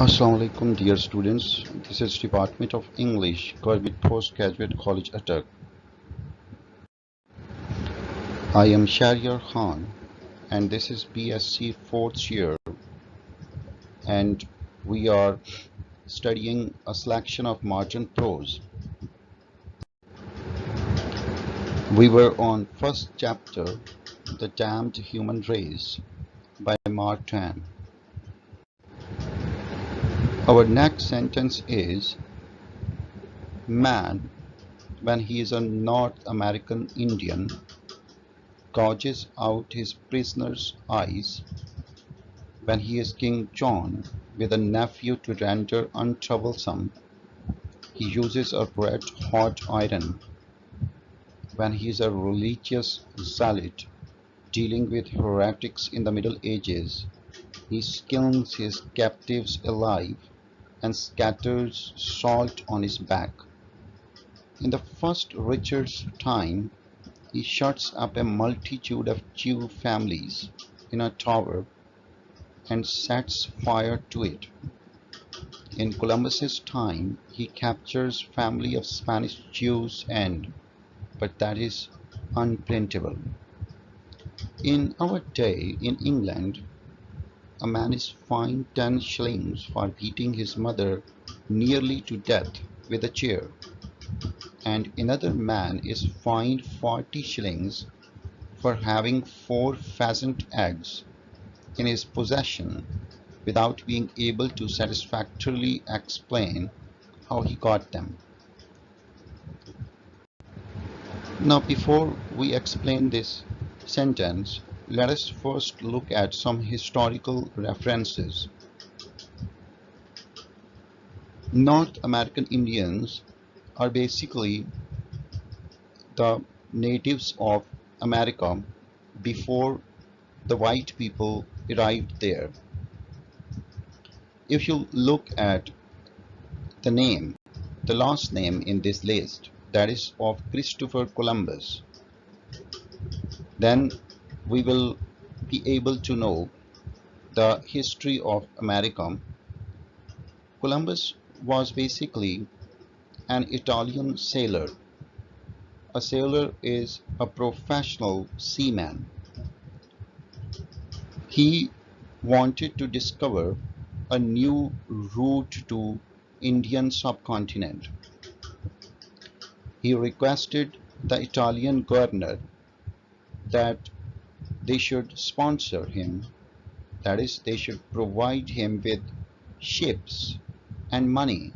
Assalamu alaikum dear students. This is Department of English, Govt Postgraduate College Attock. I am Sheheryar Khan and this is BSc 4th year and we are studying a selection of margin prose. We were on first chapter, The Damned Human Race by Mark Twain. Our next sentence is, man, when he is a North American Indian, gouges out his prisoner's eyes. When he is King John, with a nephew to render untroublesome, he uses a red-hot iron. When he is a religious zealot, dealing with heretics in the Middle Ages, he skins his captives alive and scatters salt on his back. In the first Richard's time, he shuts up a multitude of Jew families in a tower and sets fire to it. In Columbus's time, he captures family of Spanish Jews but that is unprintable. In our day in England, a man is fined 10 shillings for beating his mother nearly to death with a chair, and another man is fined 40 shillings for having 4 pheasant eggs in his possession without being able to satisfactorily explain how he got them. Now, before we explain this sentence, let us first look at some historical references. North American Indians are basically the natives of America before the white people arrived there. If you look at the name, the last name in this list, that is of Christopher Columbus, then we will be able to know the history of America. Columbus was basically an Italian sailor. A sailor is a professional seaman. He wanted to discover a new route to Indian subcontinent. He requested the Italian governor that they should sponsor him, that is, they should provide him with ships and money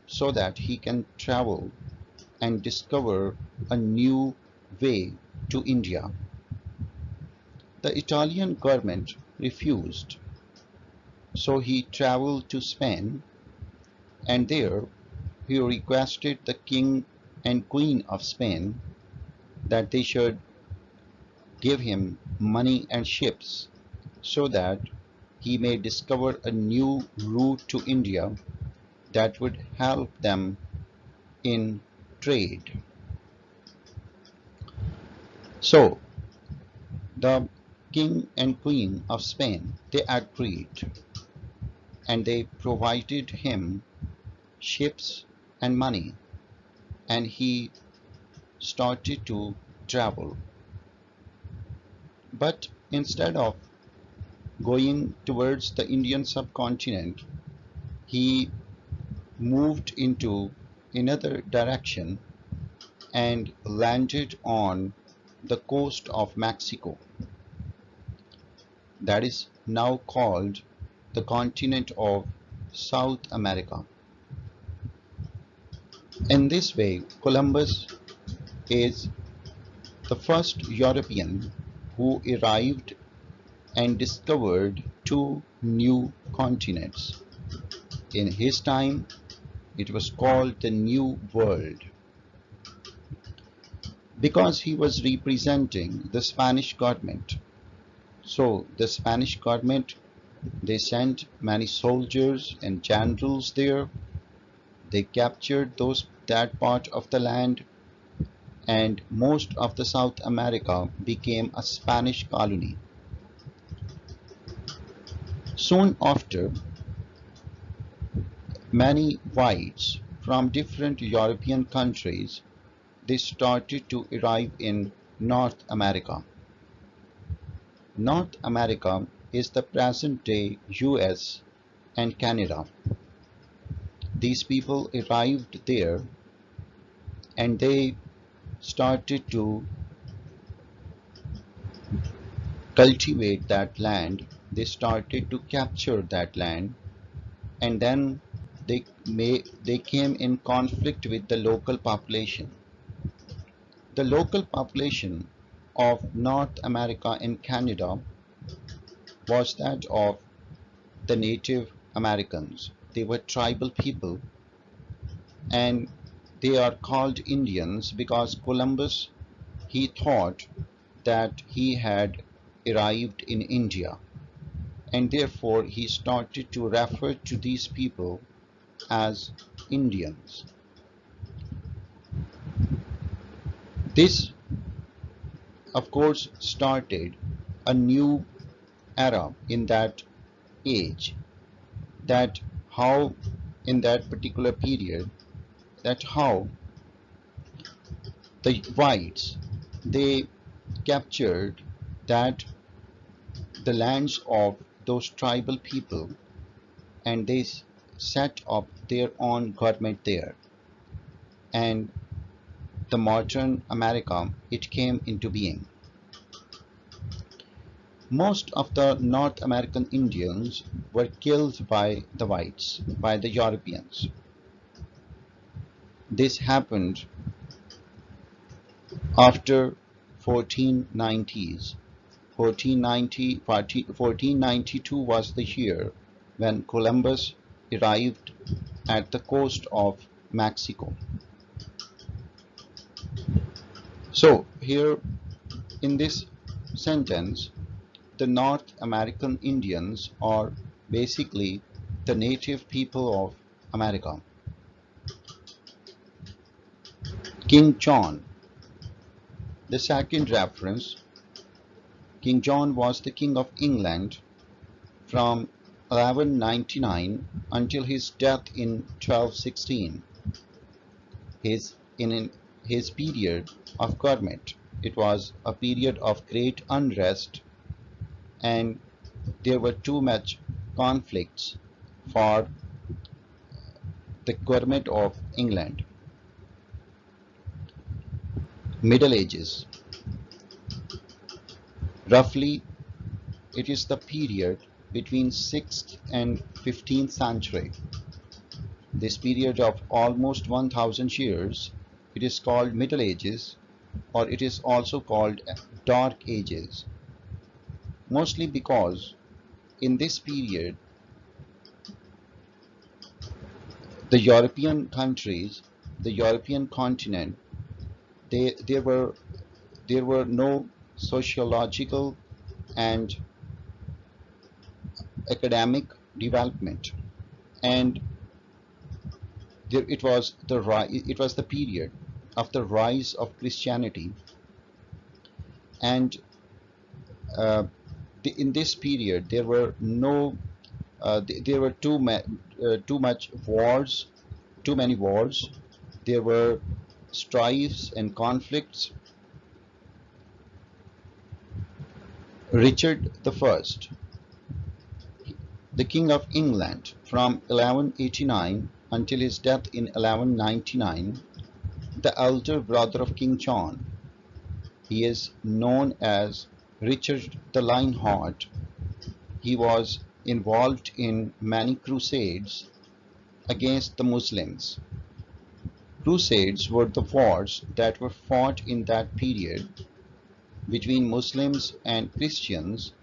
so that he can travel and discover a new way to India. The Italian government refused, so he traveled to Spain, and there he requested the king and queen of Spain that they should give him money and ships so that he may discover a new route to India that would help them in trade. So the king and queen of Spain, they agreed, and they provided him ships and money, and he started to travel. But instead of going towards the Indian subcontinent, he moved into another direction and landed on the coast of Mexico, that is now called the continent of South America. In this way, Columbus is the first European who arrived and discovered 2 new continents. In his time, it was called the New World. Because he was representing the Spanish government, so the Spanish government, they sent many soldiers and generals there. They captured that part of the land, and most of the South America became a Spanish colony. Soon after, Many whites from different European countries, they started to arrive in North America. North America is the present-day US and Canada. These people arrived there and they started to cultivate that land. They started to capture that land, and then they came in conflict with the local population. The local population of North America and Canada was that of the Native Americans. They were tribal people, and they are called Indians because Columbus, he thought that he had arrived in India, and therefore he started to refer to these people as Indians. This, of course, started a new era in that age, that how in that particular period, that how the whites, they captured that the lands of those tribal people, and they set up their own government there, and the modern America, it came into being. Most of the North American Indians were killed by the whites, by the Europeans. This happened after 1490s. 1492 was the year when Columbus arrived at the coast of Mexico. So here in this sentence, the North American Indians are basically the native people of America. King John, the second reference. King John was the King of England from 1199 until his death in 1216. In his period of government, it was a period of great unrest, and there were too much conflicts for the government of England. Middle Ages. Roughly, it is the period between 6th and 15th century. This period of almost 1000 years, it is called Middle Ages, or it is also called Dark Ages. Mostly because in this period, the European countries, the European continent, there were no sociological and academic development, and it was the period of the rise of Christianity, and in this period there were no there were too much wars, too many wars. There were strifes and conflicts. Richard I, the King of England from 1189 until his death in 1199, the elder brother of King John, he is known as Richard the Lionheart. He was involved in many crusades against the Muslims. Crusades were the wars that were fought in that period between Muslims and Christians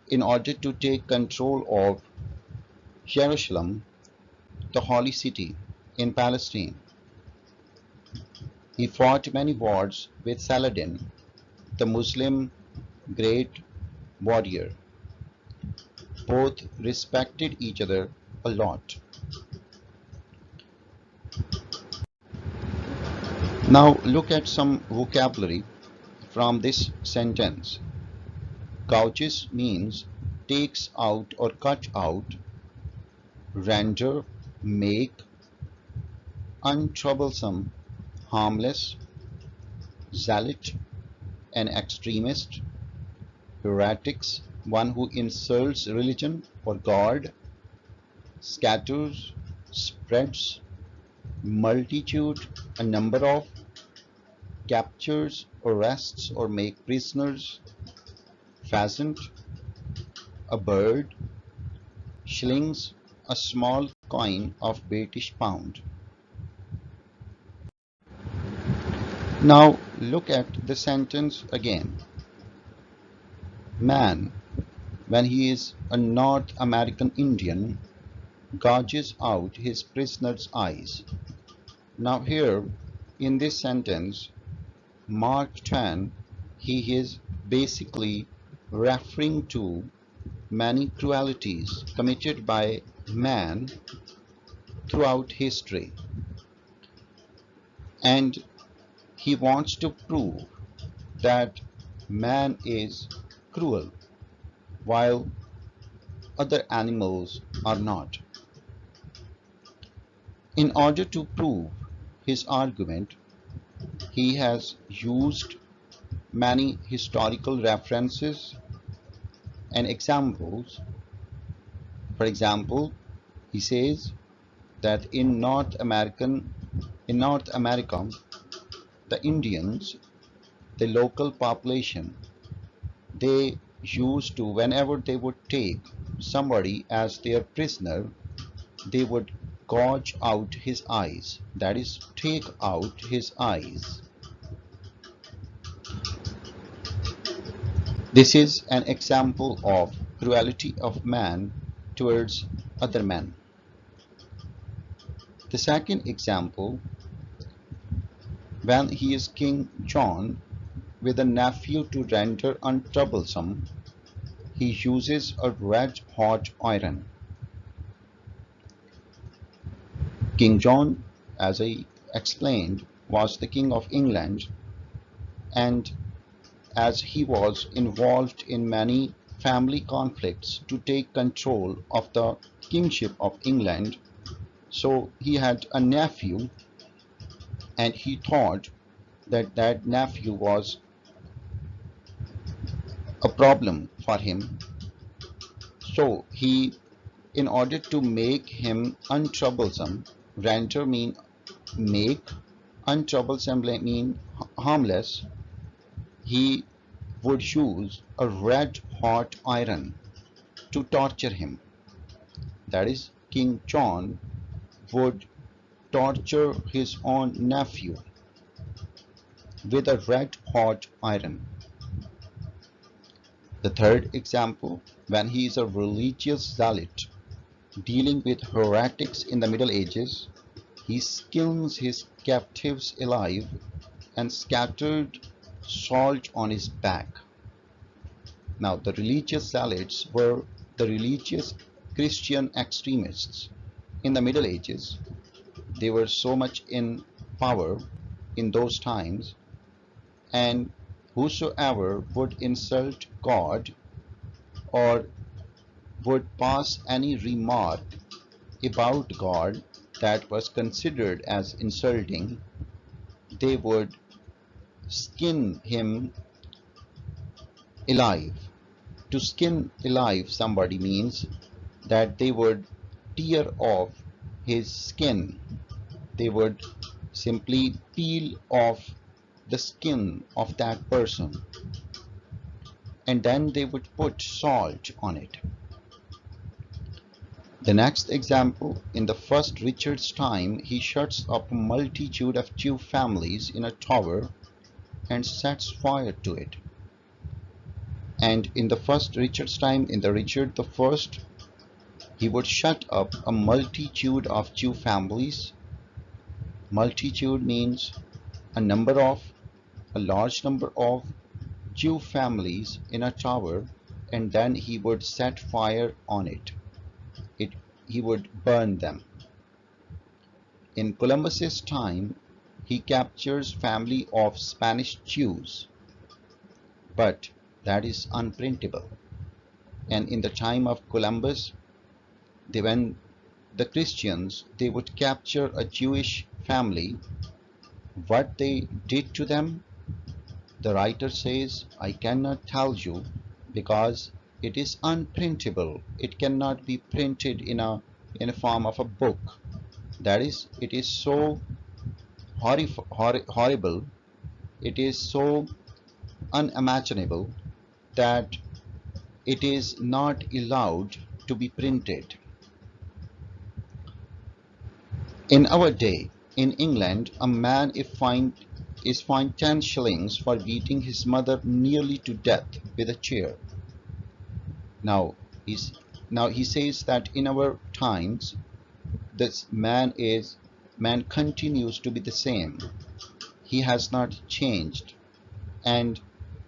in order to take control of Jerusalem, the holy city in Palestine. He fought many wars with Saladin, the Muslim great warrior. Both respected each other a lot. Now look at some vocabulary from this sentence. Gouges means takes out or cut out, render make, untroublesome, harmless, zealot, an extremist, heretics, one who insults religion or God, scatters, spreads, multitude, a number of, captures, arrests or make prisoners, pheasant, a bird, shillings, a small coin of British pound. Now look at the sentence again. Man, when he is a North American Indian, gouges out his prisoner's eyes. Now here, in this sentence, Mark Twain, he is basically referring to many cruelties committed by man throughout history, and he wants to prove that man is cruel while other animals are not. In order to prove his argument, he has used many historical references and examples. For example, he says that in North America, the Indians, the local population, they used to, whenever they would take somebody as their prisoner, they would gouge out his eyes, that is, take out his eyes. This is an example of cruelty of man towards other men. The second example, when he is King John with a nephew to render untroublesome, he uses a red-hot iron. King John, as I explained, was the King of England, and as he was involved in many family conflicts to take control of the kingship of England, so he had a nephew, and he thought that that nephew was a problem for him. So he, in order to make him untroublesome, render mean make, untroublesome mean harmless, he would use a red hot iron to torture him. That is, King John would torture his own nephew with a red hot iron. The third example, when he is a religious zealot dealing with heretics in the Middle Ages, he skins his captives alive and scattered salt on his back. Now, the religious zealots were the religious Christian extremists in the Middle Ages. They were so much in power in those times, and whosoever would insult God or would pass any remark about God that was considered as insulting, they would skin him alive. To skin alive somebody means that they would tear off his skin. They would simply peel off the skin of that person, and then they would put salt on it. The next example, in the first Richard's time, he shuts up a multitude of Jew families in a tower and sets fire to it. And in the first Richard's time, in the Richard the First, he would shut up a multitude of Jew families. Multitude means a large number of Jew families in a tower, and then he would set fire on it. He would burn them. In Columbus's time, he captures family of Spanish Jews, but that is unprintable. And in the time of Columbus, when the Christians, they would capture a Jewish family, what they did to them, the writer says, I cannot tell you because it is unprintable. It cannot be printed in a form of a book. That is, it is so horrible, it is so unimaginable that it is not allowed to be printed. In our day, in England, a man is fined 10 shillings for beating his mother nearly to death with a chair. Now, he's, now he says that in our times, this man continues to be the same. He has not changed. And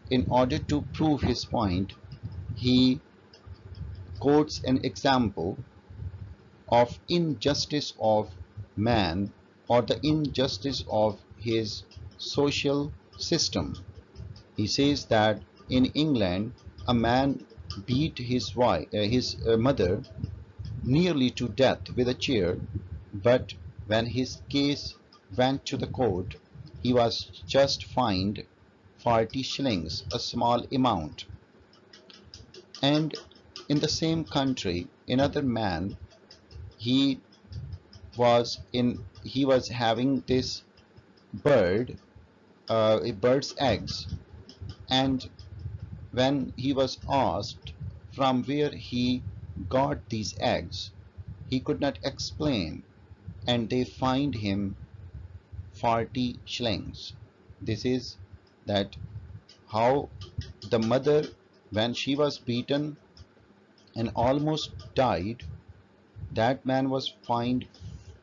in order to prove his point, he quotes an example of injustice of man or the injustice of his social system. He says that in England, a man beat his mother nearly to death with a chair, but when his case went to the court, he was just fined 40 shillings, a small amount. And in the same country, another man, he he was having this bird, a bird's eggs, and when he was asked from where he got these eggs, he could not explain, and they fined him 40 shillings. This is that how the mother, when she was beaten and almost died, that man was fined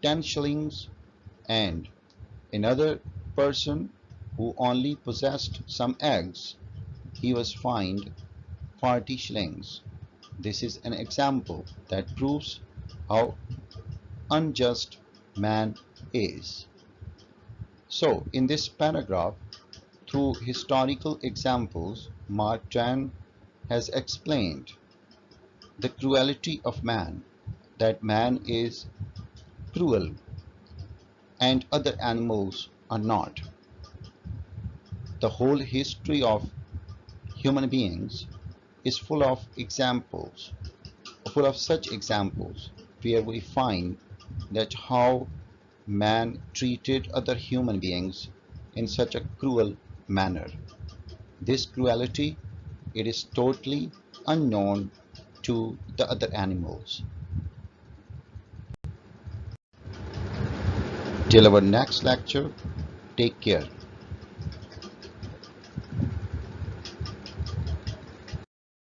10 shillings, and another person who only possessed some eggs, he was fined 40 shillings. This is an example that proves how unjust man is. So, in this paragraph, through historical examples, Mark Twain has explained the cruelty of man, that man is cruel and other animals are not. The whole history of human beings is full of examples, full of such examples where we find that how man treated other human beings in such a cruel manner. This cruelty, it is totally unknown to the other animals. Till our next lecture, take care.